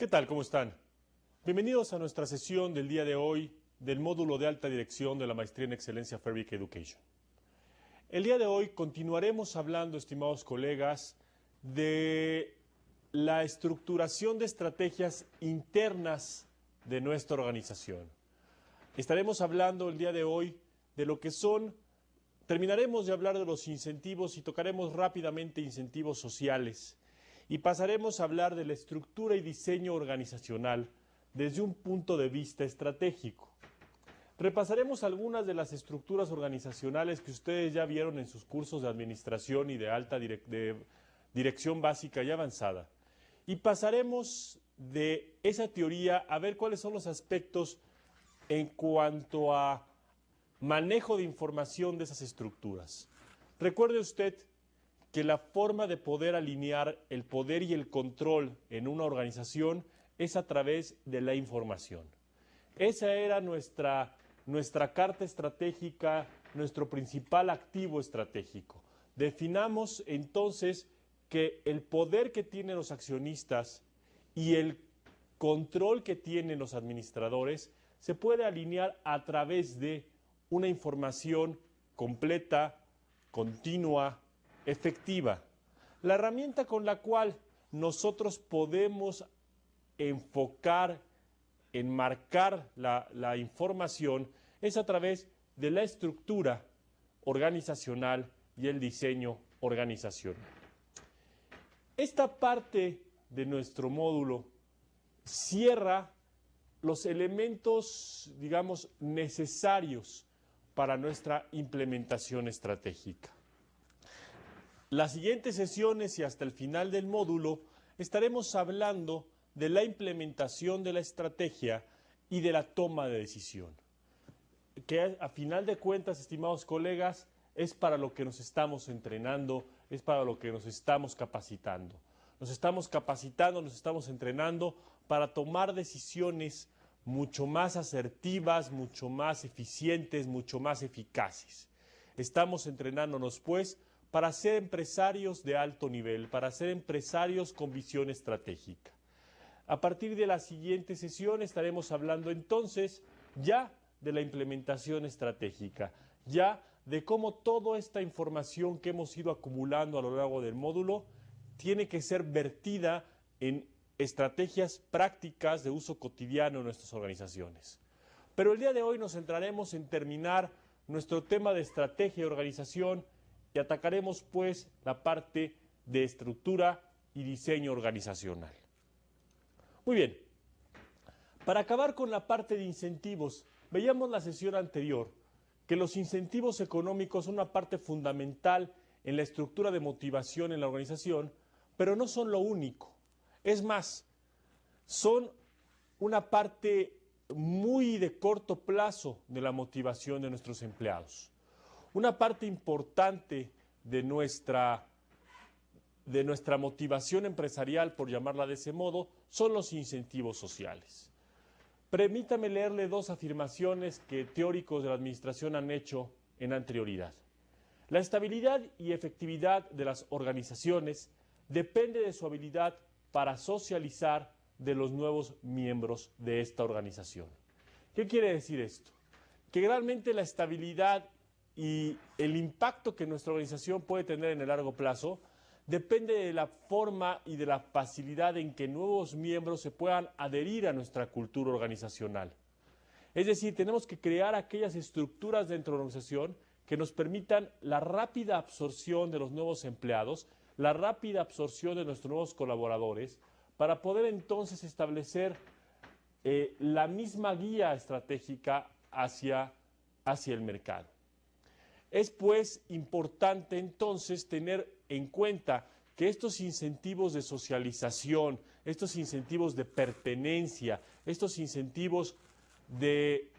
¿Qué tal? ¿Cómo están? Bienvenidos a nuestra sesión del día de hoy del módulo de alta dirección de la Maestría en Excelencia Fabric Education. El día de hoy continuaremos hablando, estimados colegas, de la estructuración de estrategias internas de nuestra organización. Estaremos hablando el día de hoy de lo que son, terminaremos de hablar de los incentivos y tocaremos rápidamente incentivos sociales. Y pasaremos a hablar de la estructura y diseño organizacional desde un punto de vista estratégico. Repasaremos algunas de las estructuras organizacionales que ustedes ya vieron en sus cursos de administración y de dirección básica y avanzada. Y pasaremos de esa teoría a ver cuáles son los aspectos en cuanto a manejo de información de esas estructuras. Recuerde usted que la forma de poder alinear el poder y el control en una organización es a través de la información. Esa era nuestra carta estratégica, nuestro principal activo estratégico. Definamos entonces que el poder que tienen los accionistas y el control que tienen los administradores se puede alinear a través de una información completa, continua, efectiva. La herramienta con la cual nosotros podemos enfocar, enmarcar la información es a través de la estructura organizacional y el diseño organizacional. Esta parte de nuestro módulo cierra los elementos, digamos, necesarios para nuestra implementación estratégica. Las siguientes sesiones y hasta el final del módulo estaremos hablando de la implementación de la estrategia y de la toma de decisión, que a final de cuentas, estimados colegas, es para lo que nos estamos entrenando, es para lo que nos estamos capacitando. Nos estamos capacitando, nos estamos entrenando para tomar decisiones mucho más asertivas, mucho más eficientes, mucho más eficaces. Estamos entrenándonos, pues, para ser empresarios de alto nivel, para ser empresarios con visión estratégica. A partir de la siguiente sesión estaremos hablando entonces ya de la implementación estratégica, ya de cómo toda esta información que hemos ido acumulando a lo largo del módulo tiene que ser vertida en estrategias prácticas de uso cotidiano en nuestras organizaciones. Pero el día de hoy nos centraremos en terminar nuestro tema de estrategia y organización y atacaremos pues la parte de estructura y diseño organizacional. Muy bien, para acabar con la parte de incentivos, veíamos la sesión anterior que los incentivos económicos son una parte fundamental en la estructura de motivación en la organización, pero no son lo único. Es más, son una parte muy de corto plazo de la motivación de nuestros empleados. Una parte importante de nuestra motivación empresarial, por llamarla de ese modo, son los incentivos sociales. Permítame leerle dos afirmaciones que teóricos de la administración han hecho en anterioridad. La estabilidad y efectividad de las organizaciones depende de su habilidad para socializar de los nuevos miembros de esta organización. ¿Qué quiere decir esto? Que realmente la estabilidad y el impacto que nuestra organización puede tener en el largo plazo depende de la forma y de la facilidad en que nuevos miembros se puedan adherir a nuestra cultura organizacional. Es decir, tenemos que crear aquellas estructuras dentro de la organización que nos permitan la rápida absorción de los nuevos empleados, la rápida absorción de nuestros nuevos colaboradores, para poder entonces establecer la misma guía estratégica hacia el mercado. Es pues importante entonces tener en cuenta que estos incentivos de socialización, estos incentivos de pertenencia, estos incentivos de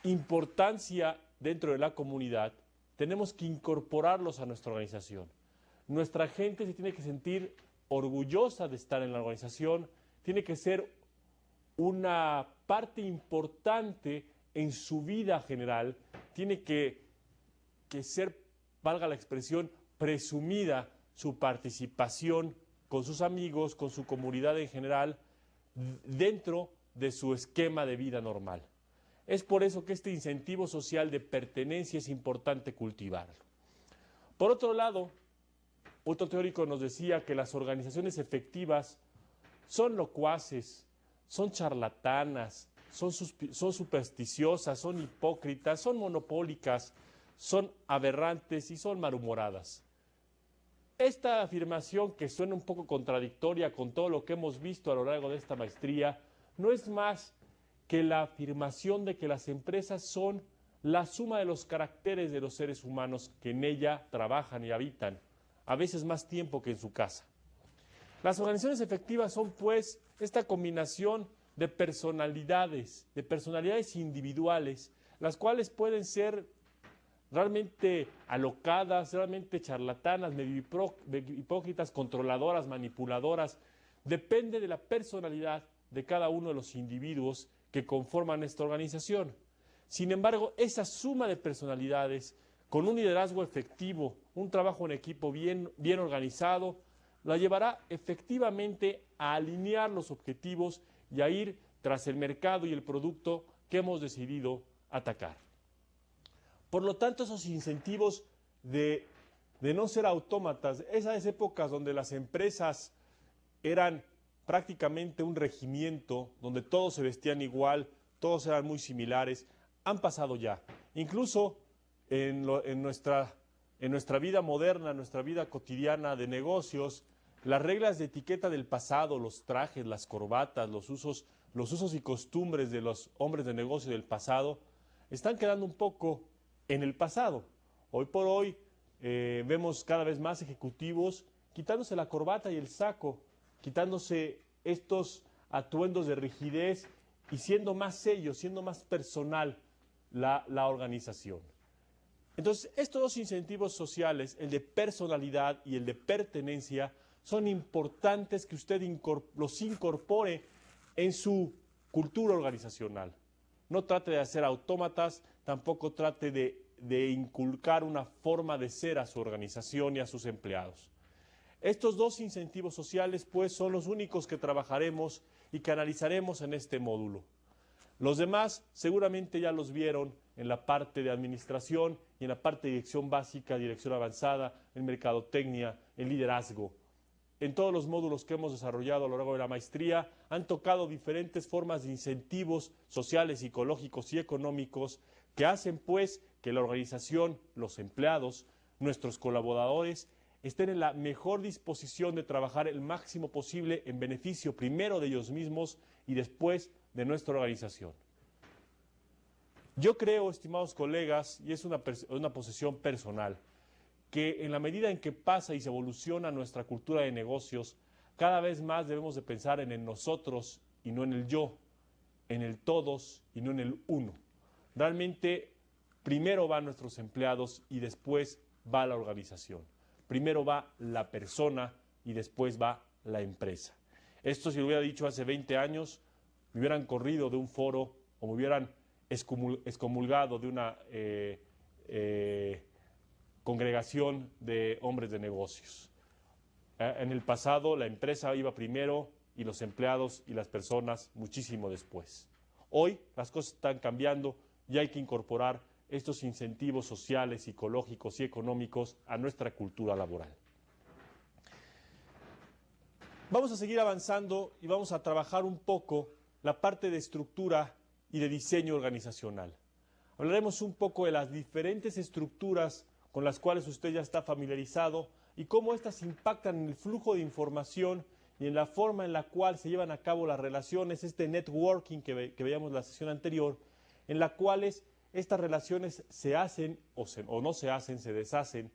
importancia dentro de la comunidad, tenemos que incorporarlos a nuestra organización. Nuestra gente se tiene que sentir orgullosa de estar en la organización, tiene que ser una parte importante en su vida general, tiene que ser, valga la expresión, presumida su participación con sus amigos, con su comunidad en general, dentro de su esquema de vida normal. Es por eso que este incentivo social de pertenencia es importante cultivarlo. Por otro lado, otro teórico nos decía que las organizaciones efectivas son locuaces, son charlatanas, son supersticiosas, son hipócritas, son monopólicas, son aberrantes y son malhumoradas. Esta afirmación, que suena un poco contradictoria con todo lo que hemos visto a lo largo de esta maestría, no es más que la afirmación de que las empresas son la suma de los caracteres de los seres humanos que en ella trabajan y habitan, a veces más tiempo que en su casa. Las organizaciones efectivas son, pues, esta combinación de personalidades individuales, las cuales pueden ser realmente alocadas, realmente charlatanas, medio hipócritas, controladoras, manipuladoras. Depende de la personalidad de cada uno de los individuos que conforman esta organización. Sin embargo, esa suma de personalidades, con un liderazgo efectivo, un trabajo en equipo bien organizado, la llevará efectivamente a alinear los objetivos y a ir tras el mercado y el producto que hemos decidido atacar. Por lo tanto, esos incentivos de no ser autómatas, esas épocas donde las empresas eran prácticamente un regimiento, donde todos se vestían igual, todos eran muy similares, han pasado ya. Incluso en nuestra vida moderna, en nuestra vida cotidiana de negocios, las reglas de etiqueta del pasado, los trajes, las corbatas, los usos y costumbres de los hombres de negocio del pasado, están quedando un poco en el pasado. Hoy por hoy vemos cada vez más ejecutivos quitándose la corbata y el saco, quitándose estos atuendos de rigidez y siendo más sello, siendo más personal la organización. Entonces, estos dos incentivos sociales, el de personalidad y el de pertenencia, son importantes que usted los incorpore en su cultura organizacional. No trate de hacer autómatas, tampoco trate de inculcar una forma de ser a su organización y a sus empleados. Estos dos incentivos sociales, pues, son los únicos que trabajaremos y que analizaremos en este módulo. Los demás seguramente ya los vieron en la parte de administración y en la parte de dirección básica, dirección avanzada, en mercadotecnia, en liderazgo. En todos los módulos que hemos desarrollado a lo largo de la maestría han tocado diferentes formas de incentivos sociales, psicológicos y económicos que hacen, pues, que la organización, los empleados, nuestros colaboradores estén en la mejor disposición de trabajar el máximo posible en beneficio primero de ellos mismos y después de nuestra organización. Yo creo, estimados colegas, y es una posición personal, que en la medida en que pasa y se evoluciona nuestra cultura de negocios, cada vez más debemos de pensar en el nosotros y no en el yo, en el todos y no en el uno. Realmente, primero van nuestros empleados y después va la organización. Primero va la persona y después va la empresa. Esto, si lo hubiera dicho hace 20 años, me hubieran corrido de un foro o me hubieran excomulgado de una congregación de hombres de negocios. En el pasado la empresa iba primero y los empleados y las personas muchísimo después. Hoy las cosas están cambiando y hay que incorporar estos incentivos sociales, psicológicos y económicos a nuestra cultura laboral. Vamos a seguir avanzando y vamos a trabajar un poco la parte de estructura y de diseño organizacional. Hablaremos un poco de las diferentes estructuras con las cuales usted ya está familiarizado y cómo éstas impactan en el flujo de información y en la forma en la cual se llevan a cabo las relaciones, este networking que veíamos en la sesión anterior, en la cuales estas relaciones se hacen o no se hacen, se deshacen,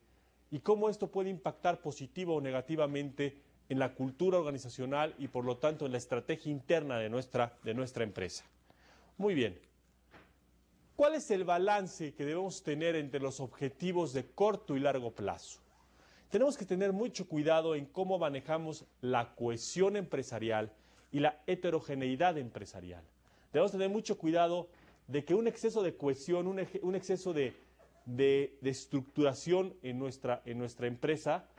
y cómo esto puede impactar positiva o negativamente en la cultura organizacional y por lo tanto en la estrategia interna de nuestra empresa. Muy bien. ¿Cuál es el balance que debemos tener entre los objetivos de corto y largo plazo? Tenemos que tener mucho cuidado en cómo manejamos la cohesión empresarial y la heterogeneidad empresarial. Debemos tener mucho cuidado de que un exceso de cohesión, un exceso de estructuración en nuestra empresa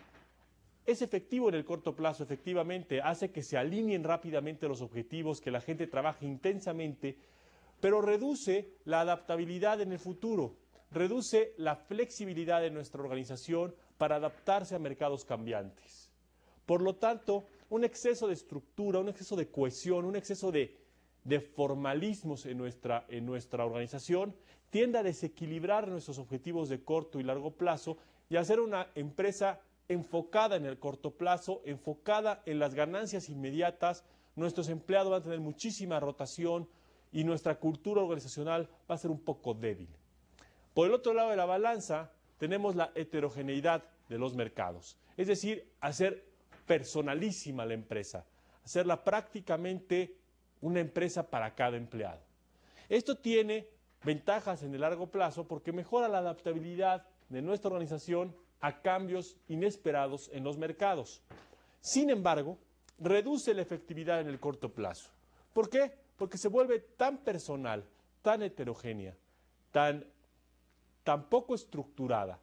es efectivo en el corto plazo, efectivamente, hace que se alineen rápidamente los objetivos, que la gente trabaje intensamente, pero reduce la adaptabilidad en el futuro, reduce la flexibilidad de nuestra organización para adaptarse a mercados cambiantes. Por lo tanto, un exceso de estructura, un exceso de cohesión, un exceso de formalismos en nuestra organización tiende a desequilibrar nuestros objetivos de corto y largo plazo y a ser una empresa enfocada en el corto plazo, enfocada en las ganancias inmediatas. Nuestros empleados van a tener muchísima rotación y nuestra cultura organizacional va a ser un poco débil. Por el otro lado de la balanza tenemos la heterogeneidad de los mercados, es decir, hacer personalísima la empresa, hacerla prácticamente una empresa para cada empleado. Esto tiene ventajas en el largo plazo porque mejora la adaptabilidad de nuestra organización a cambios inesperados en los mercados. Sin embargo, reduce la efectividad en el corto plazo. ¿Por qué? Porque se vuelve tan personal, tan heterogénea, tan poco estructurada,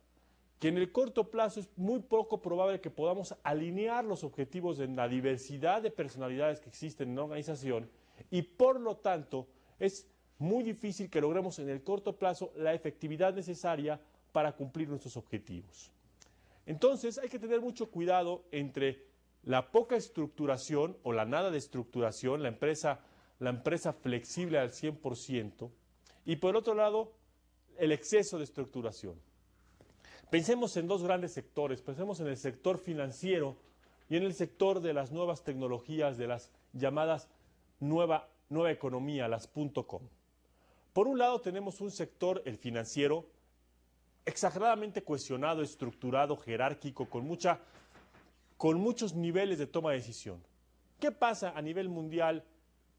que en el corto plazo es muy poco probable que podamos alinear los objetivos en la diversidad de personalidades que existen en la organización y por lo tanto es muy difícil que logremos en el corto plazo la efectividad necesaria para cumplir nuestros objetivos. Entonces hay que tener mucho cuidado entre la poca estructuración o la nada de estructuración, la empresa flexible al 100%, y por otro lado el exceso de estructuración. Pensemos en dos grandes sectores, pensemos en el sector financiero y en el sector de las nuevas tecnologías, de las llamadas nueva economía, las .com. Por un lado tenemos un sector, el financiero, exageradamente cohesionado, estructurado, jerárquico, con muchos niveles de toma de decisión. ¿Qué pasa a nivel mundial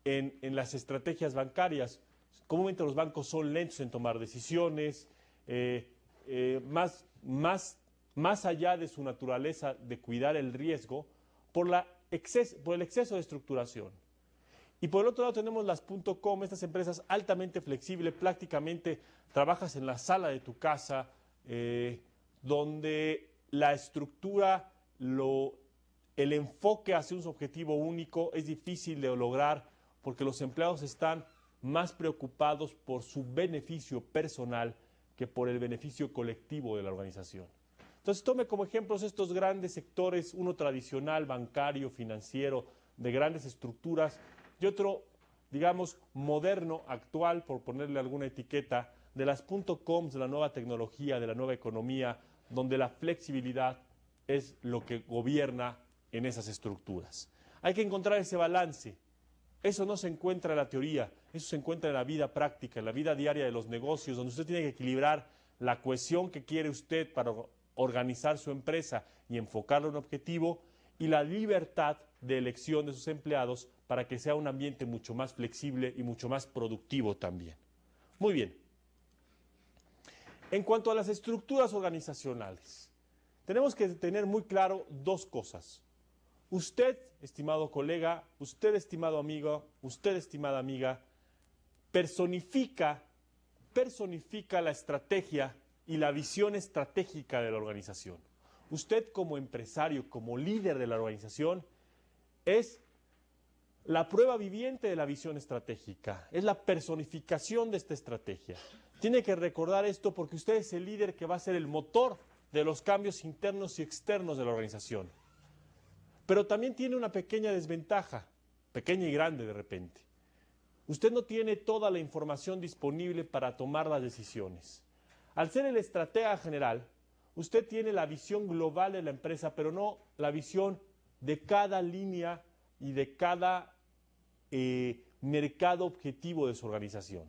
en las estrategias bancarias? Comúnmente los bancos son lentos en tomar decisiones, más allá de su naturaleza de cuidar el riesgo, por el exceso de estructuración. Y por el otro lado tenemos las .com, estas empresas altamente flexibles, prácticamente trabajas en la sala de tu casa, donde la estructura, el enfoque hacia un objetivo único es difícil de lograr porque los empleados están más preocupados por su beneficio personal que por el beneficio colectivo de la organización. Entonces tome como ejemplos estos grandes sectores, uno tradicional, bancario, financiero, de grandes estructuras, y otro, digamos, moderno, actual, por ponerle alguna etiqueta, de las .coms, de la nueva tecnología, de la nueva economía, donde la flexibilidad es lo que gobierna en esas estructuras. Hay que encontrar ese balance. Eso no se encuentra en la teoría, eso se encuentra en la vida práctica, en la vida diaria de los negocios, donde usted tiene que equilibrar la cohesión que quiere usted para organizar su empresa y enfocarlo en un objetivo, y la libertad de elección de sus empleados para que sea un ambiente mucho más flexible y mucho más productivo también. Muy bien. En cuanto a las estructuras organizacionales, tenemos que tener muy claro dos cosas. Usted, estimado colega, usted, estimado amigo, usted, estimada amiga, personifica la estrategia y la visión estratégica de la organización. Usted como empresario, como líder de la organización, es la prueba viviente de la visión estratégica, es la personificación de esta estrategia. Tiene que recordar esto porque usted es el líder que va a ser el motor de los cambios internos y externos de la organización. Pero también tiene una pequeña desventaja, pequeña y grande de repente. Usted no tiene toda la información disponible para tomar las decisiones. Al ser el estratega general, usted tiene la visión global de la empresa, pero no la visión de cada línea y de cada mercado objetivo de su organización.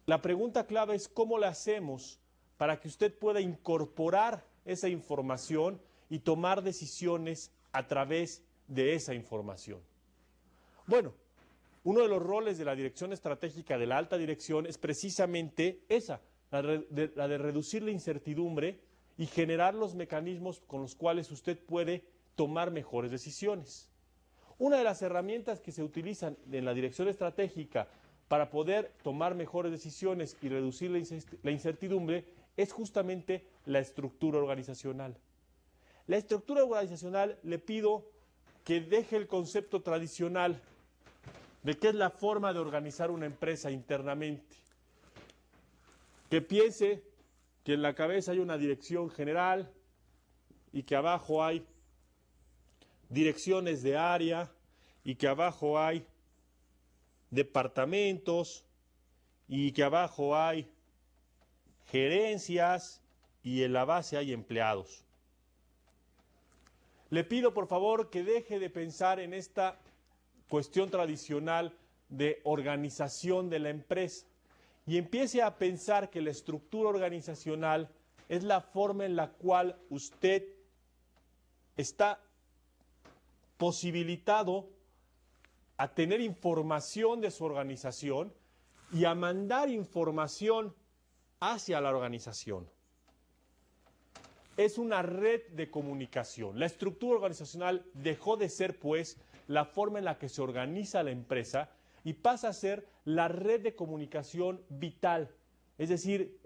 La pregunta clave es cómo le hacemos para que usted pueda incorporar esa información y tomar decisiones a través de esa información. Bueno, uno de los roles de la dirección estratégica de la alta dirección es precisamente esa, la de reducir la incertidumbre y generar los mecanismos con los cuales usted puede tomar mejores decisiones. Una de las herramientas que se utilizan en la dirección estratégica para poder tomar mejores decisiones y reducir la incertidumbre es justamente la estructura organizacional. La estructura organizacional le pido que deje el concepto tradicional de qué es la forma de organizar una empresa internamente. Que piense que en la cabeza hay una dirección general y que abajo hay direcciones de área y que abajo hay departamentos y que abajo hay gerencias y en la base hay empleados. Le pido por favor que deje de pensar en esta cuestión tradicional de organización de la empresa y empiece a pensar que la estructura organizacional es la forma en la cual usted está posibilitado a tener información de su organización y a mandar información hacia la organización. Es una red de comunicación. La estructura organizacional dejó de ser, pues, la forma en la que se organiza la empresa y pasa a ser la red de comunicación vital. Es decir,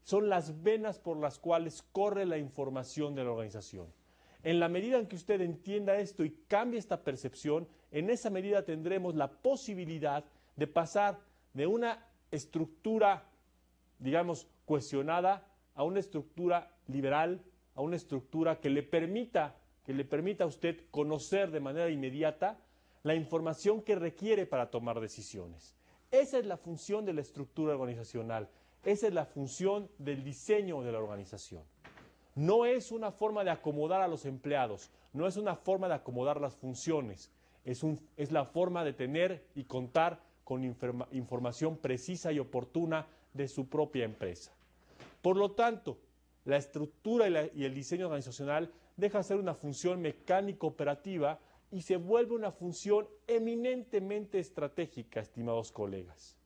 son las venas por las cuales corre la información de la organización. En la medida en que usted entienda esto y cambie esta percepción, en esa medida tendremos la posibilidad de pasar de una estructura, digamos, cuestionada a una estructura liberal, a una estructura que le permita a usted conocer de manera inmediata la información que requiere para tomar decisiones. Esa es la función de la estructura organizacional, esa es la función del diseño de la organización. No es una forma de acomodar a los empleados, no es una forma de acomodar las funciones, es la forma de tener y contar con información precisa y oportuna de su propia empresa. Por lo tanto, la estructura y el diseño organizacional deja de ser una función mecánico-operativa y se vuelve una función eminentemente estratégica, estimados colegas.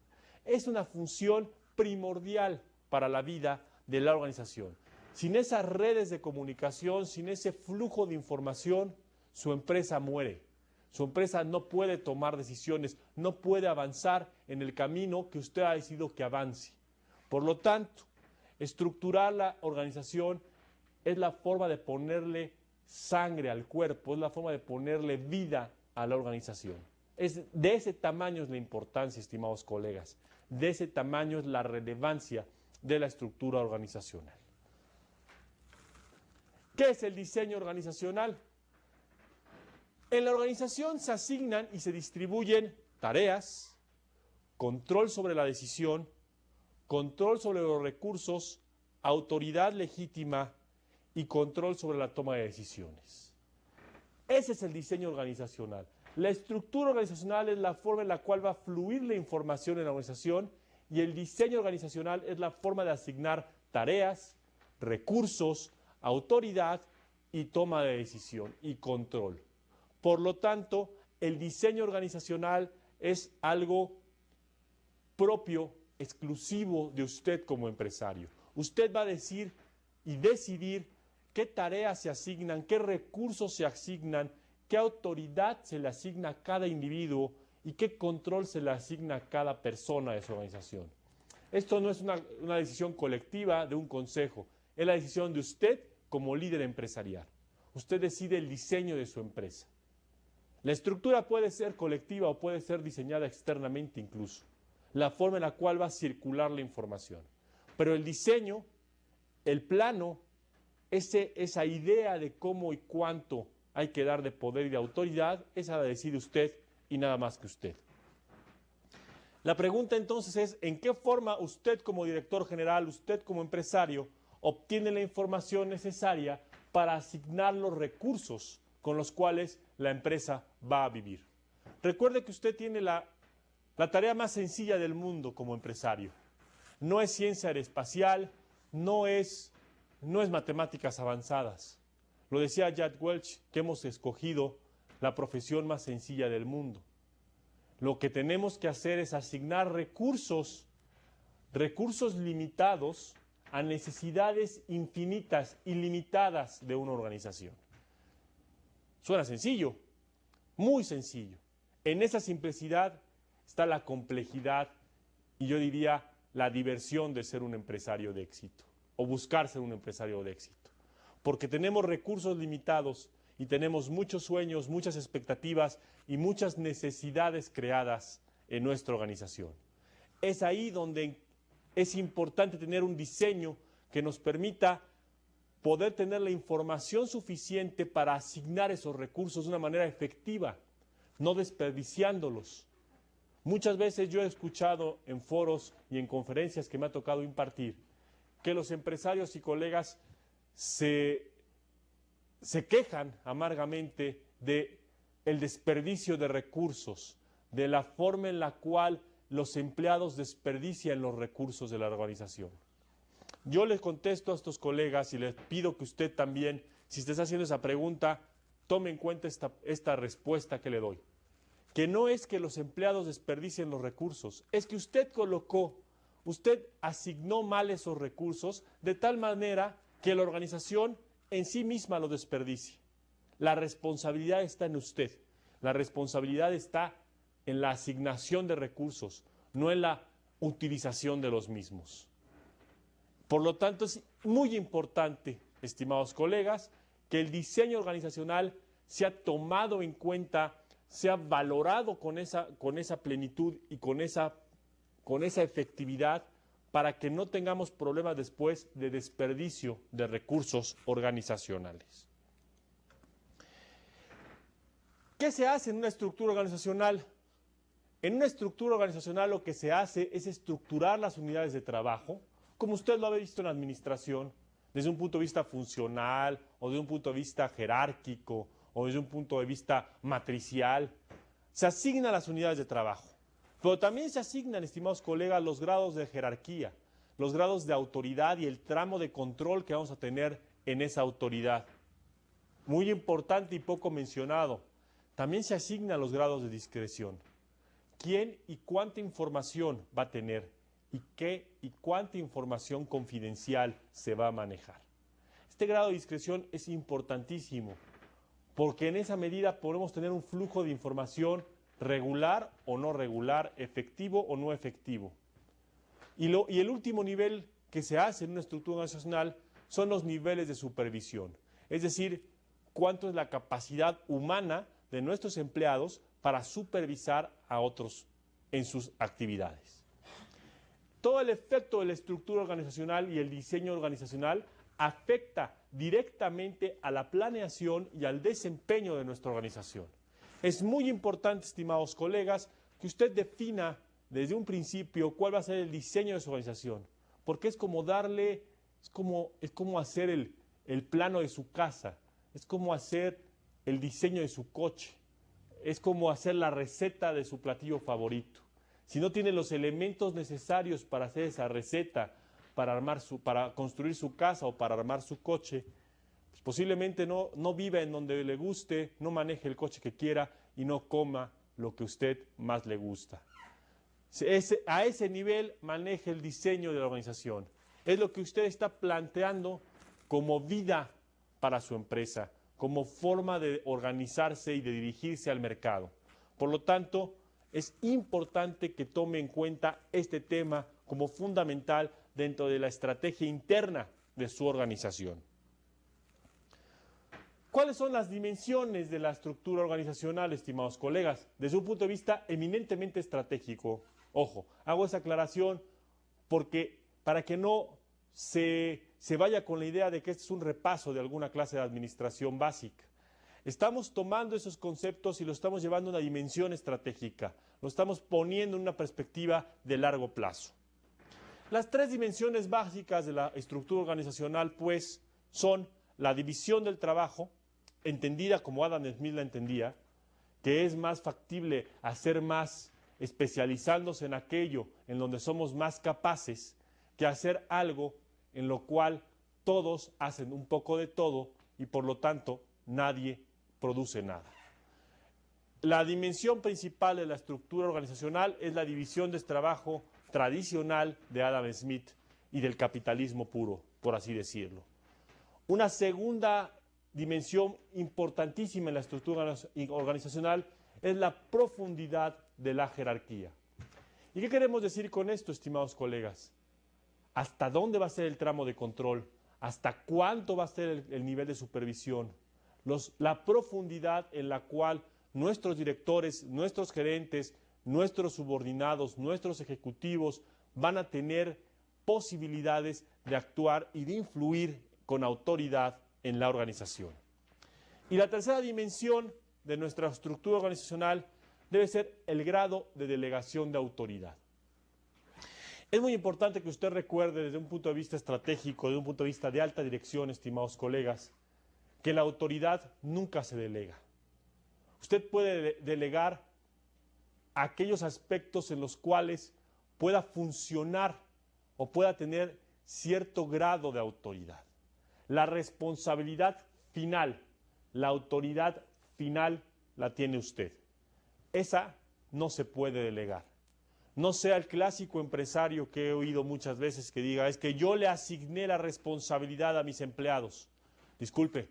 Es una función primordial para la vida de la organización. Sin esas redes de comunicación, sin ese flujo de información, su empresa muere. Su empresa no puede tomar decisiones, no puede avanzar en el camino que usted ha decidido que avance. Por lo tanto, estructurar la organización es la forma de ponerle sangre al cuerpo, es la forma de ponerle vida a la organización. De ese tamaño es la importancia, estimados colegas, de ese tamaño es la relevancia de la estructura organizacional. ¿Qué es el diseño organizacional? En la organización se asignan y se distribuyen tareas, control sobre la decisión, control sobre los recursos, autoridad legítima y control sobre la toma de decisiones. Ese es el diseño organizacional. La estructura organizacional es la forma en la cual va a fluir la información en la organización y el diseño organizacional es la forma de asignar tareas, recursos, autoridad y toma de decisión y control. Por lo tanto, el diseño organizacional es algo propio, exclusivo de usted como empresario. Usted va a decir y decidir qué tareas se asignan, qué recursos se asignan, qué autoridad se le asigna a cada individuo y qué control se le asigna a cada persona de su organización. Esto no es una decisión colectiva de un consejo, es la decisión de usted como líder empresarial. Usted decide el diseño de su empresa. La estructura puede ser colectiva o puede ser diseñada externamente incluso, la forma en la cual va a circular la información. Pero el diseño, el plano, esa idea de cómo y cuánto hay que dar de poder y de autoridad, esa la decide usted y nada más que usted. La pregunta entonces es, ¿en qué forma usted como director general, usted como empresario, obtiene la información necesaria para asignar los recursos con los cuales la empresa va a vivir? Recuerde que usted tiene la tarea más sencilla del mundo como empresario. No es ciencia aeroespacial, no es matemáticas avanzadas. Lo decía Jack Welch, que hemos escogido la profesión más sencilla del mundo. Lo que tenemos que hacer es asignar recursos limitados a necesidades infinitas, ilimitadas de una organización. Suena sencillo, muy sencillo. En esa simplicidad está la complejidad y yo diría la diversión de ser un empresario de éxito o buscar ser un empresario de éxito. porque tenemos recursos limitados y tenemos muchos sueños, muchas expectativas y muchas necesidades creadas en nuestra organización. Es ahí donde es importante tener un diseño que nos permita poder tener la información suficiente para asignar esos recursos de una manera efectiva, no desperdiciándolos. Muchas veces yo he escuchado en foros y en conferencias que me ha tocado impartir que los empresarios y colegas se quejan amargamente del desperdicio de recursos, de la forma en la cual los empleados desperdician los recursos de la organización. Yo les contesto a estos colegas y les pido que usted también, si usted está haciendo esa pregunta, tome en cuenta esta respuesta que le doy. Que no es que los empleados desperdicien los recursos, es que usted asignó mal esos recursos de tal manera que la organización en sí misma lo desperdicie. La responsabilidad está en usted, la responsabilidad está en la asignación de recursos, no en la utilización de los mismos. Por lo tanto, es muy importante, estimados colegas, que el diseño organizacional sea tomado en cuenta, sea valorado con esa plenitud y con esa efectividad para que no tengamos problemas después de desperdicio de recursos organizacionales. ¿Qué se hace en una estructura organizacional? En una estructura organizacional lo que se hace es estructurar las unidades de trabajo, como usted lo ha visto en la administración, desde un punto de vista funcional, o desde un punto de vista jerárquico, o desde un punto de vista matricial. Se asignan las unidades de trabajo, pero también se asignan, estimados colegas, los grados de jerarquía, los grados de autoridad y el tramo de control que vamos a tener en esa autoridad. Muy importante y poco mencionado, también se asignan los grados de discreción. ¿Quién y cuánta información va a tener? ¿Y qué y cuánta información confidencial se va a manejar? Este grado de discreción es importantísimo, porque en esa medida podemos tener un flujo de información regular o no regular, efectivo o no efectivo. Y el último nivel que se hace en una estructura organizacional son los niveles de supervisión, es decir, cuánto es la capacidad humana de nuestros empleados para supervisar a otros en sus actividades. Todo el efecto de la estructura organizacional y el diseño organizacional afecta directamente a la planeación y al desempeño de nuestra organización. Es muy importante, estimados colegas, que usted defina desde un principio cuál va a ser el diseño de su organización, porque es como hacer el plano de su casa, es como hacer el diseño de su coche, es como hacer la receta de su platillo favorito. Si no tiene los elementos necesarios para hacer esa receta, para construir su casa o para armar su coche, pues posiblemente no viva en donde le guste, no maneje el coche que quiera y no coma lo que a usted más le gusta. A ese nivel maneje el diseño de la organización. Es lo que usted está planteando como vida para su empresa, como forma de organizarse y de dirigirse al mercado. Por lo tanto, es importante que tome en cuenta este tema como fundamental dentro de la estrategia interna de su organización. ¿Cuáles son las dimensiones de la estructura organizacional, estimados colegas? Desde un punto de vista eminentemente estratégico. Ojo, hago esa aclaración para que no se vaya con la idea de que este es un repaso de alguna clase de administración básica. Estamos tomando esos conceptos y los estamos llevando a una dimensión estratégica, lo estamos poniendo en una perspectiva de largo plazo. Las tres dimensiones básicas de la estructura organizacional, pues, son la división del trabajo, entendida como Adam Smith la entendía, que es más factible hacer más especializándose en aquello en donde somos más capaces que hacer algo en lo cual todos hacen un poco de todo y por lo tanto nadie produce nada. La dimensión principal de la estructura organizacional es la división de trabajo tradicional de Adam Smith y del capitalismo puro, por así decirlo. Una segunda dimensión importantísima en la estructura organizacional es la profundidad de la jerarquía. ¿Y qué queremos decir con esto, estimados colegas? ¿Hasta dónde va a ser el tramo de control? hasta cuánto va a ser el nivel de supervisión, la profundidad en la cual nuestros directores, nuestros gerentes, nuestros subordinados, nuestros ejecutivos van a tener posibilidades de actuar y de influir con autoridad en la organización. Y la tercera dimensión de nuestra estructura organizacional debe ser el grado de delegación de autoridad. Es muy importante que usted recuerde desde un punto de vista estratégico, desde un punto de vista de alta dirección, estimados colegas, que la autoridad nunca se delega. Usted puede delegar aquellos aspectos en los cuales pueda funcionar o pueda tener cierto grado de autoridad. La responsabilidad final, la autoridad final la tiene usted. Esa no se puede delegar. No sea el clásico empresario que he oído muchas veces que diga, es que yo le asigné la responsabilidad a mis empleados. Disculpe,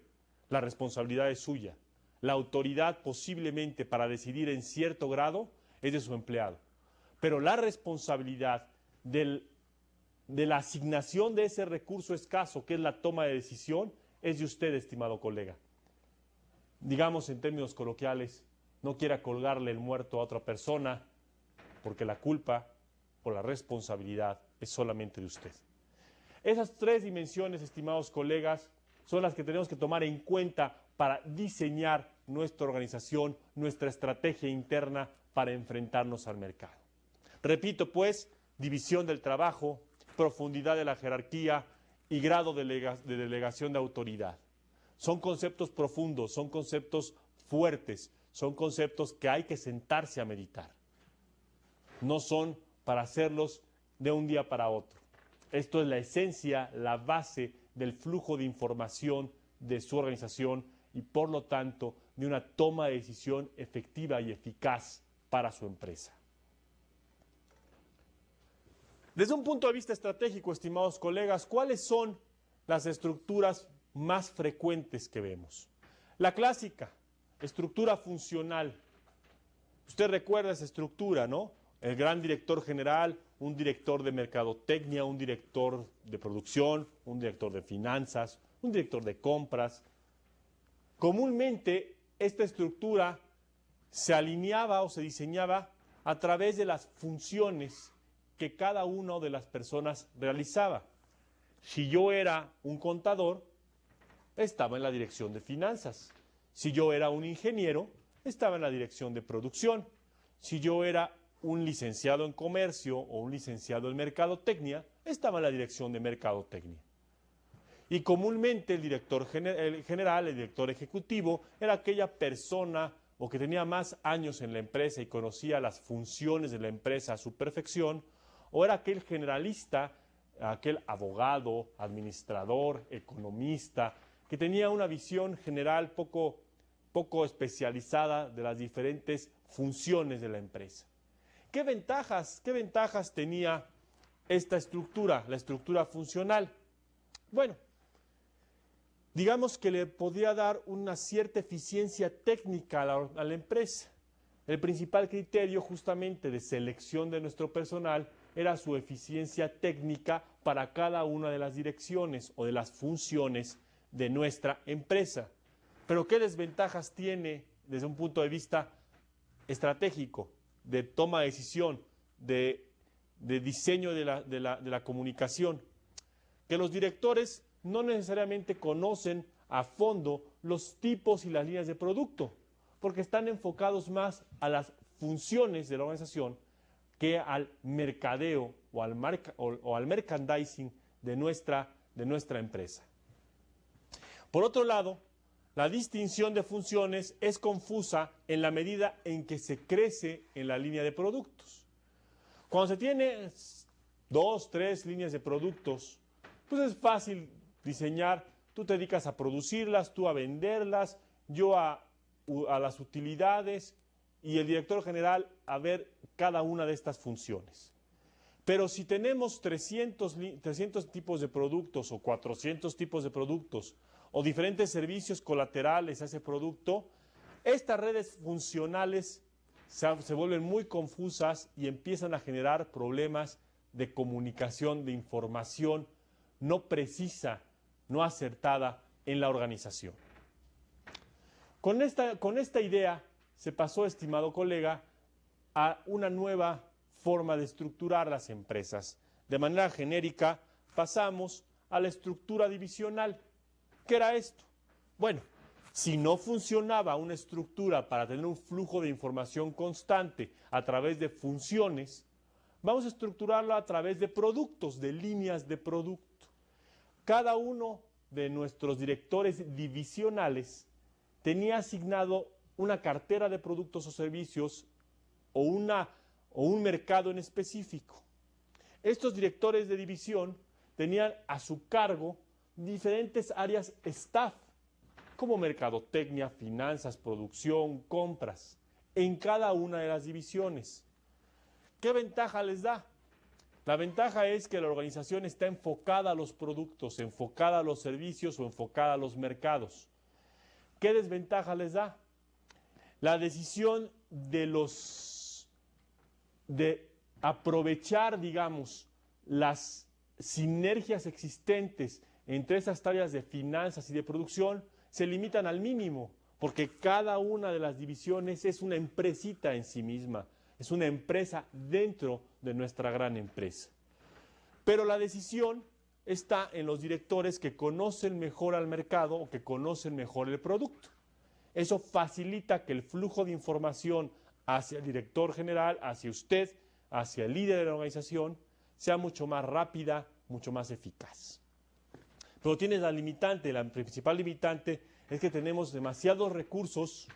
la responsabilidad es suya. La autoridad posiblemente para decidir en cierto grado es de su empleado. Pero la responsabilidad de la asignación de ese recurso escaso, que es la toma de decisión, es de usted, estimado colega. Digamos en términos coloquiales, no quiera colgarle el muerto a otra persona, porque la culpa o la responsabilidad es solamente de usted. Esas tres dimensiones, estimados colegas, son las que tenemos que tomar en cuenta para diseñar nuestra organización, nuestra estrategia interna para enfrentarnos al mercado. Repito, pues, división del trabajo, profundidad de la jerarquía y grado de delegación de autoridad. Son conceptos profundos, son conceptos fuertes, son conceptos que hay que sentarse a meditar. No son para hacerlos de un día para otro. Esto es la esencia, la base del flujo de información de su organización y por lo tanto de una toma de decisión efectiva y eficaz para su empresa. Desde un punto de vista estratégico, estimados colegas, ¿cuáles son las estructuras más frecuentes que vemos? La clásica, estructura funcional. Usted recuerda esa estructura, ¿no? El gran director general, un director de mercadotecnia, un director de producción, un director de finanzas, un director de compras. Comúnmente esta estructura se alineaba o se diseñaba a través de las funciones que cada una de las personas realizaba. Si yo era un contador, estaba en la dirección de finanzas. Si yo era un ingeniero, estaba en la dirección de producción. Si yo era un licenciado en comercio o un licenciado en mercadotecnia, estaba en la dirección de mercadotecnia. Y comúnmente el director general, el director ejecutivo, era aquella persona o que tenía más años en la empresa y conocía las funciones de la empresa a su perfección, o era aquel generalista, aquel abogado, administrador, economista, que tenía una visión general poco especializada de las diferentes funciones de la empresa. ¿Qué ventajas tenía esta estructura, la estructura funcional? Bueno, digamos que le podía dar una cierta eficiencia técnica a la empresa. El principal criterio justamente de selección de nuestro personal era su eficiencia técnica para cada una de las direcciones o de las funciones de nuestra empresa. Pero ¿qué desventajas tiene desde un punto de vista estratégico, de toma de decisión, de diseño de la comunicación? Que los directores no necesariamente conocen a fondo los tipos y las líneas de producto, porque están enfocados más a las funciones de la organización que al mercadeo o al merchandising de nuestra empresa. Por otro lado, la distinción de funciones es confusa en la medida en que se crece en la línea de productos. Cuando se tiene 2, 3 líneas de productos, pues es fácil diseñar. Tú te dedicas a producirlas, tú a venderlas, yo a las utilidades y el director general a ver cada una de estas funciones. Pero si tenemos 300 tipos de productos o 400 tipos de productos o diferentes servicios colaterales a ese producto, estas redes funcionales se vuelven muy confusas y empiezan a generar problemas de comunicación, de información no precisa, no acertada en la organización. Con esta idea se pasó, estimado colega, a una nueva forma de estructurar las empresas. De manera genérica, pasamos a la estructura divisional. ¿Qué era esto? Bueno, si no funcionaba una estructura para tener un flujo de información constante a través de funciones, vamos a estructurarlo a través de productos, de líneas de producto. Cada uno de nuestros directores divisionales tenía asignado una cartera de productos o servicios o un mercado en específico. Estos directores de división tenían a su cargo diferentes áreas staff, como mercadotecnia, finanzas, producción, compras, en cada una de las divisiones. ¿Qué ventaja les da? La ventaja es que la organización está enfocada a los productos, enfocada a los servicios o enfocada a los mercados. ¿Qué desventaja les da? La decisión de aprovechar, digamos, las sinergias existentes entre esas áreas de finanzas y de producción se limitan al mínimo, porque cada una de las divisiones es una empresita en sí misma, es una empresa dentro de nuestra gran empresa. Pero la decisión está en los directores que conocen mejor al mercado o que conocen mejor el producto. Eso facilita que el flujo de información hacia el director general, hacia usted, hacia el líder de la organización, sea mucho más rápida, mucho más eficaz. Pero tienes la limitante, la principal limitante es que tenemos demasiados recursos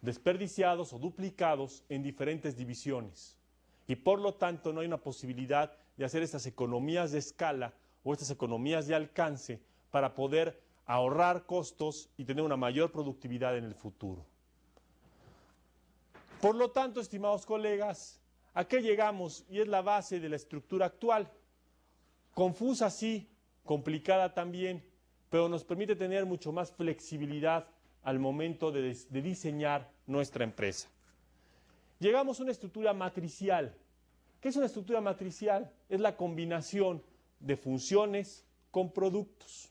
desperdiciados o duplicados en diferentes divisiones. Y por lo tanto no hay una posibilidad de hacer estas economías de escala o estas economías de alcance para poder ahorrar costos y tener una mayor productividad en el futuro. Por lo tanto, estimados colegas, ¿a qué llegamos? Y es la base de la estructura actual. Confusa sí, complicada también, pero nos permite tener mucho más flexibilidad al momento de diseñar nuestra empresa. Llegamos a una estructura matricial. ¿Qué es una estructura matricial? Es la combinación de funciones con productos.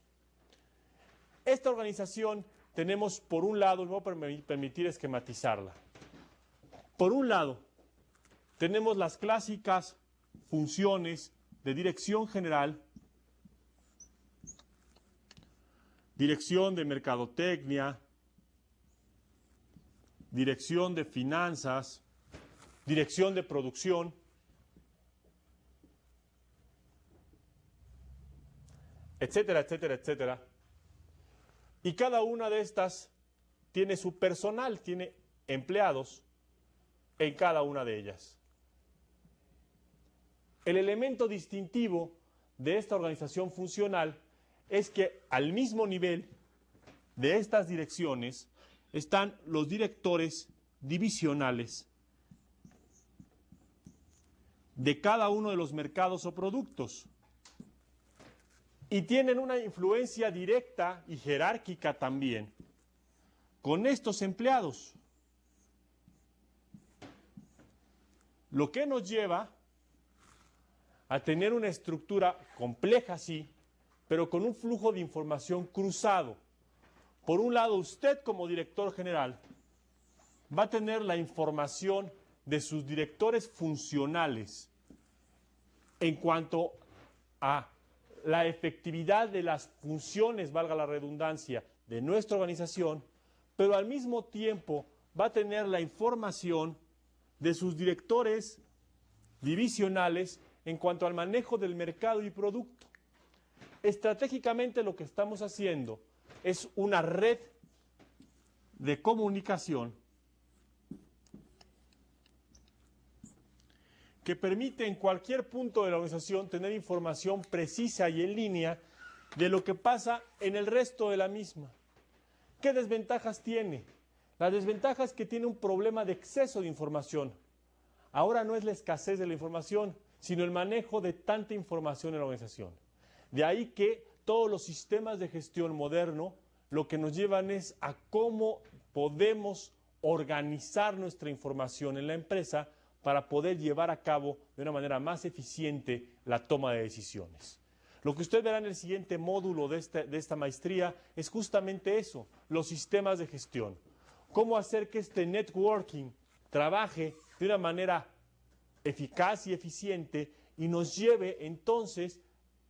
Esta organización tenemos, por un lado, me voy a permitir esquematizarla. Por un lado, tenemos las clásicas funciones de dirección general, dirección de mercadotecnia, dirección de finanzas, dirección de producción, etcétera, etcétera, etcétera. Y cada una de estas tiene su personal, tiene empleados en cada una de ellas. El elemento distintivo de esta organización funcional es que al mismo nivel de estas direcciones están los directores divisionales de cada uno de los mercados o productos y tienen una influencia directa y jerárquica también con estos empleados. Lo que nos lleva a tener una estructura compleja, sí, pero con un flujo de información cruzado. Por un lado, usted como director general va a tener la información de sus directores funcionales en cuanto a la efectividad de las funciones, valga la redundancia, de nuestra organización, pero al mismo tiempo va a tener la información de sus directores divisionales en cuanto al manejo del mercado y producto. Estratégicamente lo que estamos haciendo es una red de comunicación que permite en cualquier punto de la organización tener información precisa y en línea de lo que pasa en el resto de la misma. ¿Qué desventajas tiene? La desventaja es que tiene un problema de exceso de información. Ahora no es la escasez de la información, sino el manejo de tanta información en la organización. De ahí que todos los sistemas de gestión moderno lo que nos llevan es a cómo podemos organizar nuestra información en la empresa para poder llevar a cabo de una manera más eficiente la toma de decisiones. Lo que usted verá en el siguiente módulo de esta maestría es justamente eso, los sistemas de gestión. Cómo hacer que este networking trabaje de una manera eficaz y eficiente y nos lleve entonces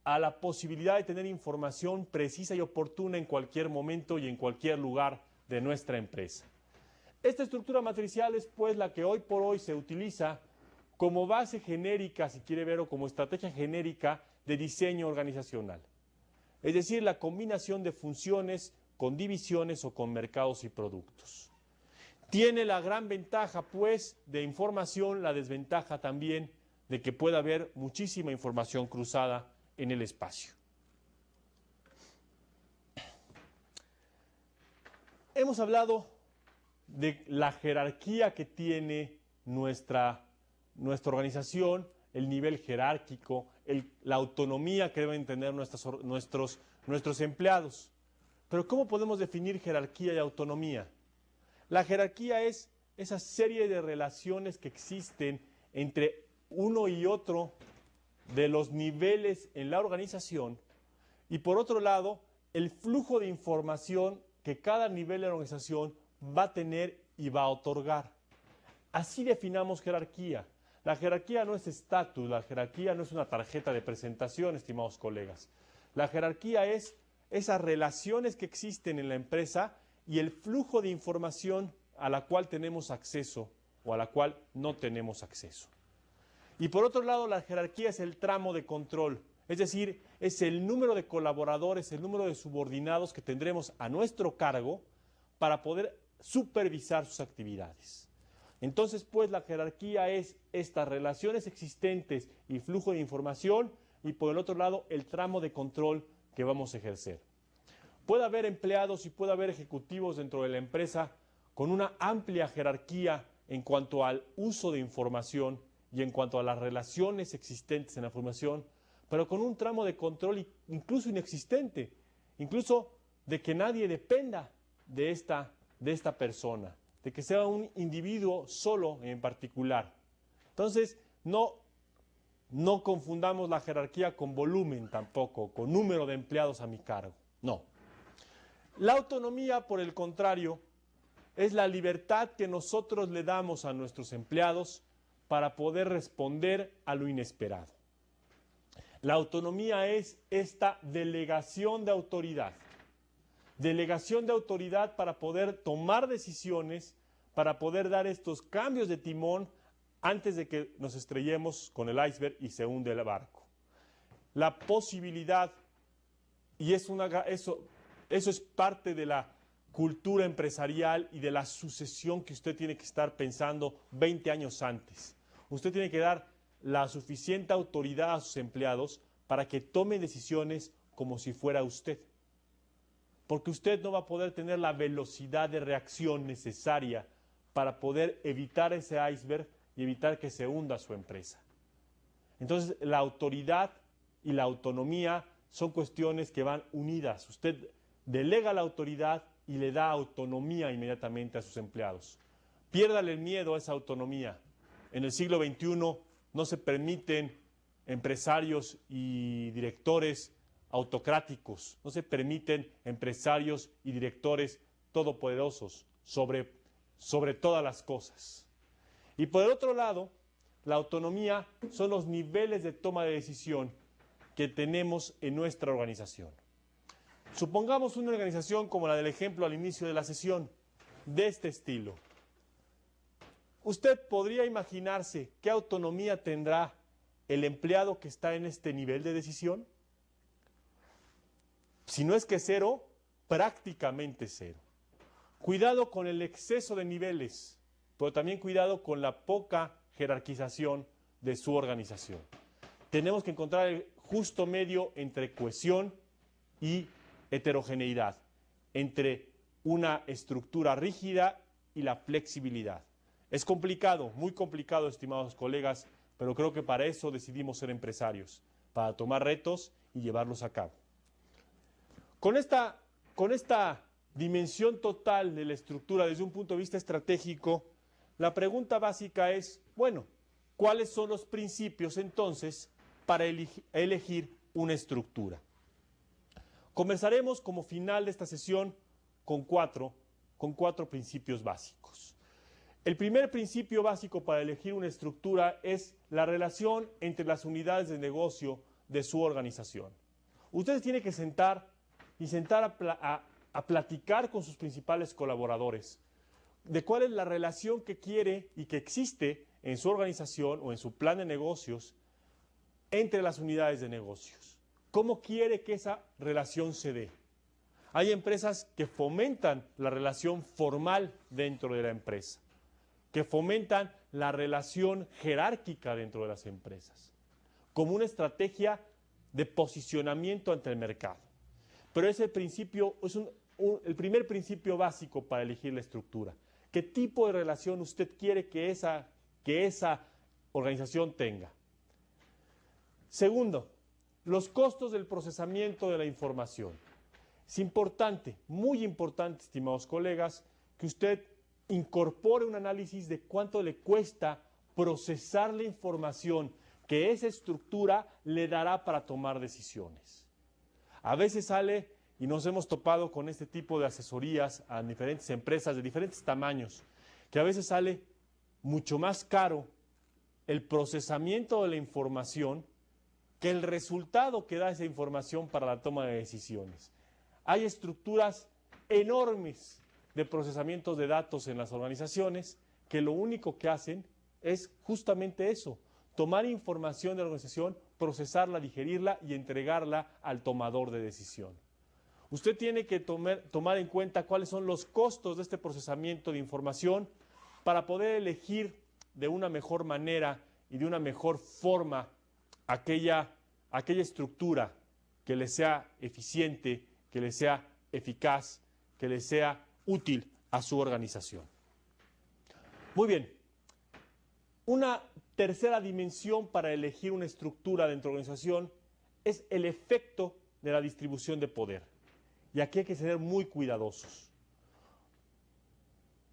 a la posibilidad de tener información precisa y oportuna en cualquier momento y en cualquier lugar de nuestra empresa. Esta estructura matricial es pues la que hoy por hoy se utiliza como base genérica, si quiere ver, o como estrategia genérica de diseño organizacional. Es decir, la combinación de funciones con divisiones o con mercados y productos. Tiene la gran ventaja, pues, de información, la desventaja también de que pueda haber muchísima información cruzada en el espacio. Hemos hablado de la jerarquía que tiene nuestra organización, el nivel jerárquico, la autonomía que deben tener nuestros empleados. Pero ¿cómo podemos definir jerarquía y autonomía? La jerarquía es esa serie de relaciones que existen entre uno y otro de los niveles en la organización y por otro lado, el flujo de información que cada nivel de la organización va a tener y va a otorgar. Así definamos jerarquía. La jerarquía no es estatus, la jerarquía no es una tarjeta de presentación, estimados colegas. La jerarquía es esas relaciones que existen en la empresa y el flujo de información a la cual tenemos acceso o a la cual no tenemos acceso. Y por otro lado, la jerarquía es el tramo de control, es decir, es el número de colaboradores, el número de subordinados que tendremos a nuestro cargo para poder supervisar sus actividades. Entonces, pues, la jerarquía es estas relaciones existentes y flujo de información y, por el otro lado, el tramo de control que vamos a ejercer. Puede haber empleados y puede haber ejecutivos dentro de la empresa con una amplia jerarquía en cuanto al uso de información y en cuanto a las relaciones existentes en la información, pero con un tramo de control incluso inexistente, incluso de que nadie dependa de esta persona, de que sea un individuo solo en particular. Entonces, no confundamos la jerarquía con volumen tampoco, con número de empleados a mi cargo, no. La autonomía, por el contrario, es la libertad que nosotros le damos a nuestros empleados para poder responder a lo inesperado. La autonomía es esta delegación de autoridad. Delegación de autoridad para poder tomar decisiones, para poder dar estos cambios de timón antes de que nos estrellemos con el iceberg y se hunde el barco. La posibilidad, y eso es parte de la cultura empresarial y de la sucesión que usted tiene que estar pensando 20 años antes. Usted tiene que dar la suficiente autoridad a sus empleados para que tomen decisiones como si fuera usted. Porque usted no va a poder tener la velocidad de reacción necesaria para poder evitar ese iceberg y evitar que se hunda su empresa. Entonces, la autoridad y la autonomía son cuestiones que van unidas. Usted delega la autoridad y le da autonomía inmediatamente a sus empleados. Piérdale el miedo a esa autonomía. En el siglo XXI no se permiten empresarios y directores autocráticos, no se permiten empresarios y directores todopoderosos sobre todas las cosas. Y por el otro lado, la autonomía son los niveles de toma de decisión que tenemos en nuestra organización. Supongamos una organización como la del ejemplo al inicio de la sesión, de este estilo. ¿Usted podría imaginarse qué autonomía tendrá el empleado que está en este nivel de decisión? Si no es que cero, prácticamente cero. Cuidado con el exceso de niveles, pero también cuidado con la poca jerarquización de su organización. Tenemos que encontrar el justo medio entre cohesión y heterogeneidad, entre una estructura rígida y la flexibilidad. Es complicado, muy complicado, estimados colegas, pero creo que para eso decidimos ser empresarios, para tomar retos y llevarlos a cabo. Con esta dimensión total de la estructura desde un punto de vista estratégico, la pregunta básica es, bueno, ¿cuáles son los principios entonces para elegir una estructura. Conversaremos como final de esta sesión con cuatro principios básicos. El primer principio básico para elegir una estructura es la relación entre las unidades de negocio de su organización. Ustedes tienen que sentar a platicar con sus principales colaboradores de cuál es la relación que quiere y que existe en su organización o en su plan de negocios entre las unidades de negocios. ¿Cómo quiere que esa relación se dé? Hay empresas que fomentan la relación formal dentro de la empresa, que fomentan la relación jerárquica dentro de las empresas, como una estrategia de posicionamiento ante el mercado. Pero ese principio es el primer principio básico para elegir la estructura. ¿Qué tipo de relación usted quiere que esa organización tenga? Segundo, los costos del procesamiento de la información. Es importante, muy importante, estimados colegas, que usted incorpore un análisis de cuánto le cuesta procesar la información que esa estructura le dará para tomar decisiones. A veces sale, y nos hemos topado con este tipo de asesorías a diferentes empresas de diferentes tamaños, que a veces sale mucho más caro el procesamiento de la información que el resultado que da esa información para la toma de decisiones. Hay estructuras enormes de procesamiento de datos en las organizaciones que lo único que hacen es justamente eso, tomar información de la organización, procesarla, digerirla y entregarla al tomador de decisión. Usted tiene que tomar en cuenta cuáles son los costos de este procesamiento de información para poder elegir de una mejor manera y de una mejor forma aquella estructura que le sea eficiente, que le sea eficaz, que le sea útil a su organización. Muy bien. Una tercera dimensión para elegir una estructura dentro de la organización es el efecto de la distribución de poder. Y aquí hay que ser muy cuidadosos.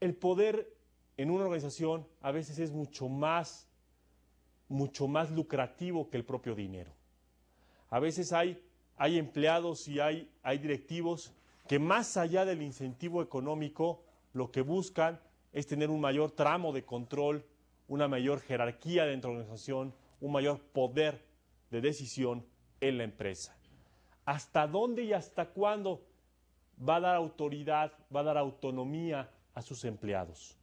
El poder en una organización a veces es mucho más lucrativo que el propio dinero. A veces hay empleados y hay directivos que más allá del incentivo económico lo que buscan es tener un mayor tramo de control, una mayor jerarquía dentro de la organización, un mayor poder de decisión en la empresa. ¿Hasta dónde y hasta cuándo va a dar autoridad, va a dar autonomía a sus empleados?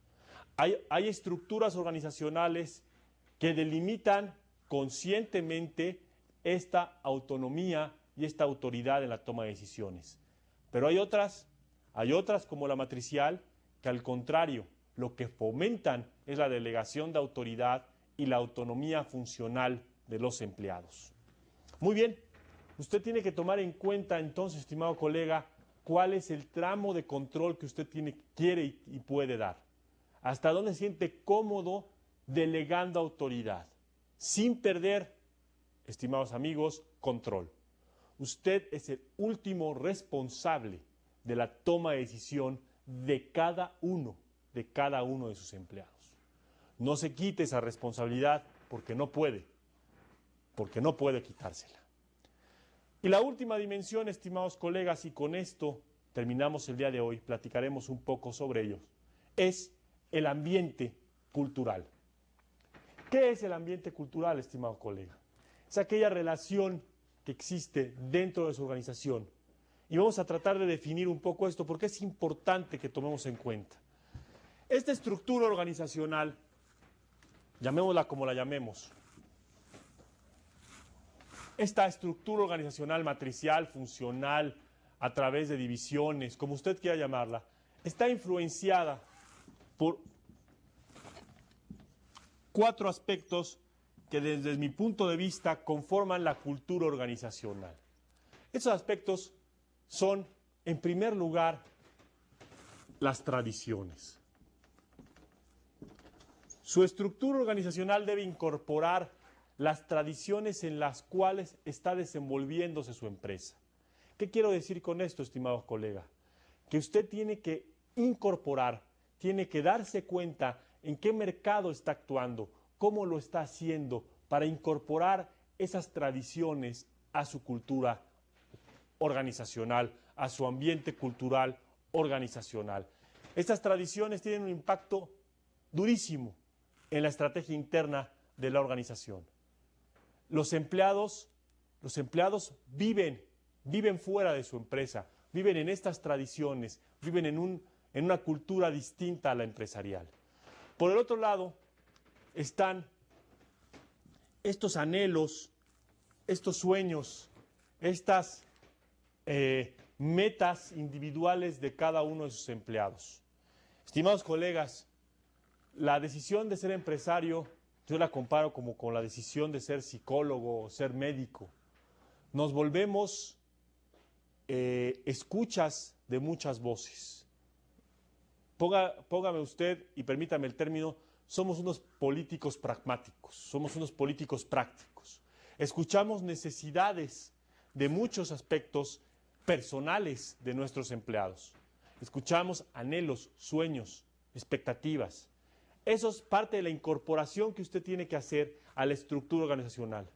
Hay estructuras organizacionales que delimitan conscientemente esta autonomía y esta autoridad en la toma de decisiones. Pero hay otras como la matricial, que al contrario, lo que fomentan es la delegación de autoridad y la autonomía funcional de los empleados. Muy bien, usted tiene que tomar en cuenta entonces, estimado colega, cuál es el tramo de control que usted quiere y puede dar. Hasta dónde se siente cómodo delegando autoridad, sin perder, estimados amigos, control. Usted es el último responsable de la toma de decisión de cada uno de sus empleados. No se quite esa responsabilidad porque no puede quitársela. Y la última dimensión, estimados colegas, y con esto terminamos el día de hoy, platicaremos un poco sobre ellos, es el ambiente cultural. ¿Qué es el ambiente cultural, estimado colega? Es aquella relación que existe dentro de su organización. Y vamos a tratar de definir un poco esto porque es importante que tomemos en cuenta. Esta estructura organizacional, llamémosla como la llamemos, esta estructura organizacional matricial, funcional, a través de divisiones, como usted quiera llamarla, está influenciada por 4 aspectos que desde mi punto de vista conforman la cultura organizacional. Esos aspectos son, en primer lugar, las tradiciones. Su estructura organizacional debe incorporar las tradiciones en las cuales está desenvolviéndose su empresa. ¿Qué quiero decir con esto, estimados colegas? Que usted tiene que incorporar, tiene que darse cuenta en qué mercado está actuando, cómo lo está haciendo para incorporar esas tradiciones a su cultura organizacional, a su ambiente cultural organizacional. Estas tradiciones tienen un impacto durísimo en la estrategia interna de la organización. Los empleados viven fuera de su empresa, viven en estas tradiciones, viven en una cultura distinta a la empresarial. Por el otro lado, están estos anhelos, estos sueños, estas metas individuales de cada uno de sus empleados. Estimados colegas, la decisión de ser empresario, yo la comparo como con la decisión de ser psicólogo o ser médico. Nos volvemos escuchas de muchas voces. Póngame usted, y permítame el término, somos unos políticos pragmáticos, somos unos políticos prácticos. Escuchamos necesidades de muchos aspectos personales de nuestros empleados. Escuchamos anhelos, sueños, expectativas. Eso es parte de la incorporación que usted tiene que hacer a la estructura organizacional.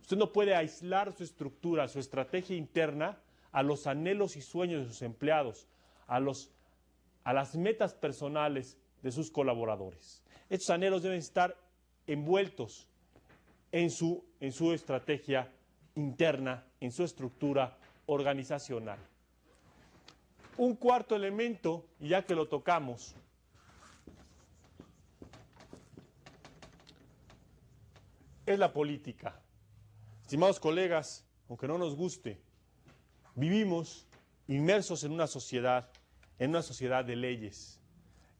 Usted no puede aislar su estructura, su estrategia interna a los anhelos y sueños de sus empleados, a las metas personales de sus colaboradores. Estos anhelos deben estar envueltos en su estrategia interna, en su estructura organizacional. Un cuarto elemento, y ya que lo tocamos, es la política. Estimados colegas, aunque no nos guste, vivimos inmersos en una sociedad de leyes.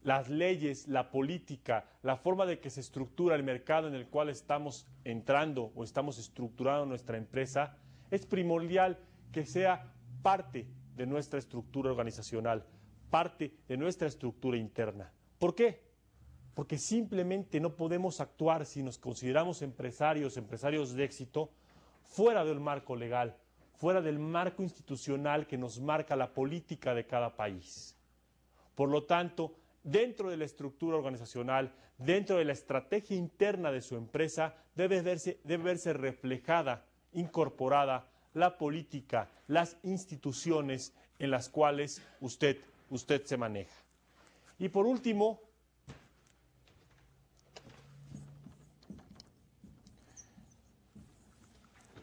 Las leyes, la política, la forma de que se estructura el mercado en el cual estamos entrando o estamos estructurando nuestra empresa, es primordial que sea parte de nuestra estructura organizacional, parte de nuestra estructura interna. ¿Por qué? Porque simplemente no podemos actuar si nos consideramos empresarios de éxito, fuera del marco legal, fuera del marco institucional que nos marca la política de cada país. Por lo tanto, dentro de la estructura organizacional, dentro de la estrategia interna de su empresa, debe verse reflejada, incorporada la política, las instituciones en las cuales usted se maneja. Y por último,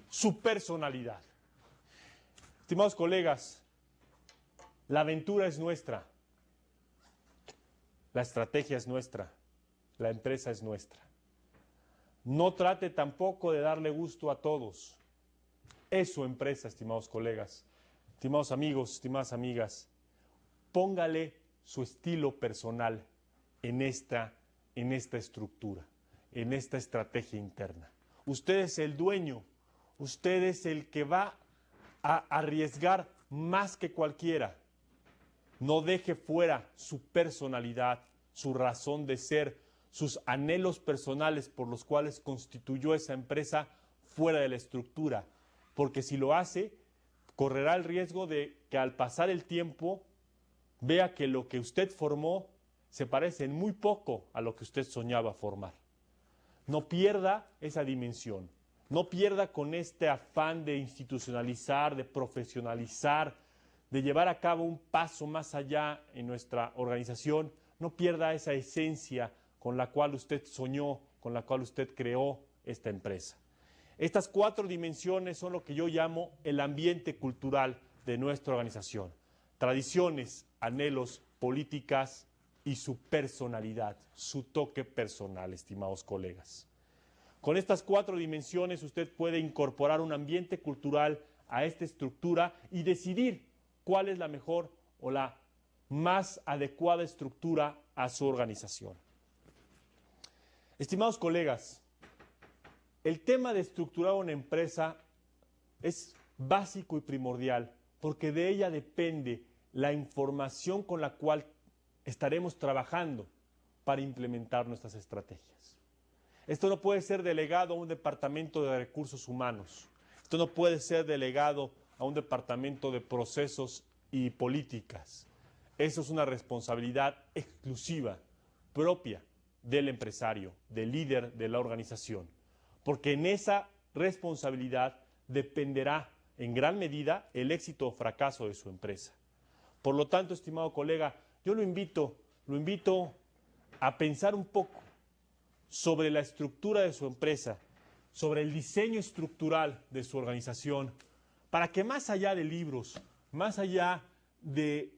su personalidad. Estimados colegas, la aventura es nuestra, la estrategia es nuestra, la empresa es nuestra. No trate tampoco de darle gusto a todos. Es su empresa, estimados colegas, estimados amigos, estimadas amigas. Póngale su estilo personal en esta estructura, en esta estrategia interna. Usted es el dueño, usted es el que va a arriesgar más que cualquiera. No deje fuera su personalidad, su razón de ser, sus anhelos personales por los cuales constituyó esa empresa fuera de la estructura, porque si lo hace, correrá el riesgo de que al pasar el tiempo vea que lo que usted formó se parece en muy poco a lo que usted soñaba formar. No pierda esa dimensión, no pierda con este afán de institucionalizar, de profesionalizar, de llevar a cabo un paso más allá en nuestra organización, no pierda esa esencia con la cual usted soñó, con la cual usted creó esta empresa. Estas 4 dimensiones son lo que yo llamo el ambiente cultural de nuestra organización. Tradiciones, anhelos, políticas y su personalidad, su toque personal, estimados colegas. Con estas 4 dimensiones usted puede incorporar un ambiente cultural a esta estructura y decidir cuál es la mejor o la más adecuada estructura a su organización. Estimados colegas, el tema de estructurar una empresa es básico y primordial porque de ella depende la información con la cual estaremos trabajando para implementar nuestras estrategias. Esto no puede ser delegado a un departamento de recursos humanos. Esto no puede ser delegado a un departamento de procesos y políticas. Eso es una responsabilidad exclusiva, propia del empresario, del líder de la organización. Porque en esa responsabilidad dependerá en gran medida el éxito o fracaso de su empresa. Por lo tanto, estimado colega, yo lo invito a pensar un poco sobre la estructura de su empresa, sobre el diseño estructural de su organización, para que más allá de libros, más allá de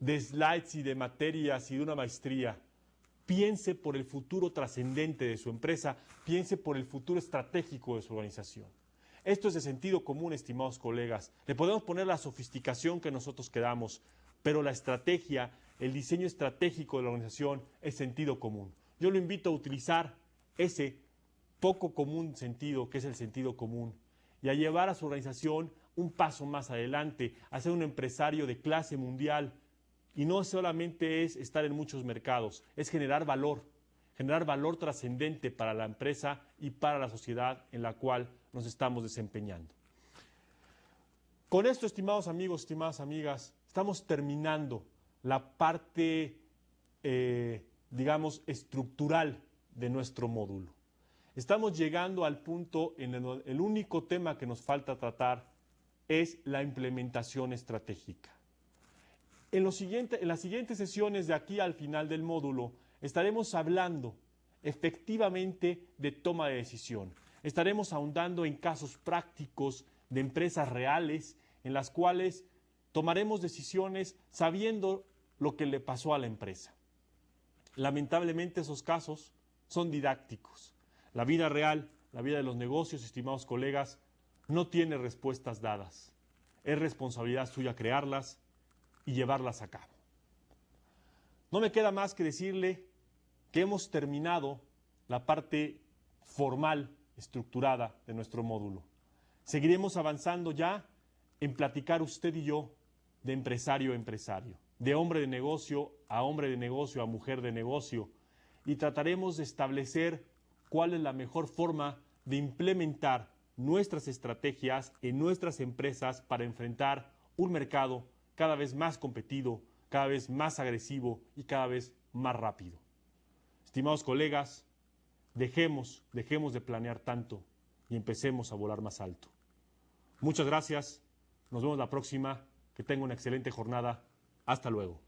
slides y de materias y de una maestría, piense por el futuro trascendente de su empresa, piense por el futuro estratégico de su organización. Esto es de sentido común, estimados colegas. Le podemos poner la sofisticación que nosotros queramos, pero la estrategia, el diseño estratégico de la organización es sentido común. Yo lo invito a utilizar ese poco común sentido, que es el sentido común, y a llevar a su organización un paso más adelante, a ser un empresario de clase mundial. Y no solamente es estar en muchos mercados, es generar valor trascendente para la empresa y para la sociedad en la cual nos estamos desempeñando. Con esto, estimados amigos, estimadas amigas, estamos terminando la parte, digamos, estructural de nuestro módulo. Estamos llegando al punto en el único tema que nos falta tratar es la implementación estratégica. En las siguientes sesiones de aquí al final del módulo estaremos hablando efectivamente de toma de decisión. Estaremos ahondando en casos prácticos de empresas reales en las cuales tomaremos decisiones sabiendo lo que le pasó a la empresa. Lamentablemente esos casos son didácticos. La vida real, la vida de los negocios, estimados colegas, no tiene respuestas dadas. Es responsabilidad suya crearlas y llevarlas a cabo. No me queda más que decirle que hemos terminado la parte formal, estructurada de nuestro módulo. Seguiremos avanzando ya en platicar usted y yo de empresario a empresario, de hombre de negocio, a mujer de negocio, y trataremos de establecer cuál es la mejor forma de implementar nuestras estrategias en nuestras empresas para enfrentar un mercado cada vez más competido, cada vez más agresivo y cada vez más rápido. Estimados colegas, dejemos de planear tanto y empecemos a volar más alto. Muchas gracias, nos vemos la próxima, que tenga una excelente jornada, hasta luego.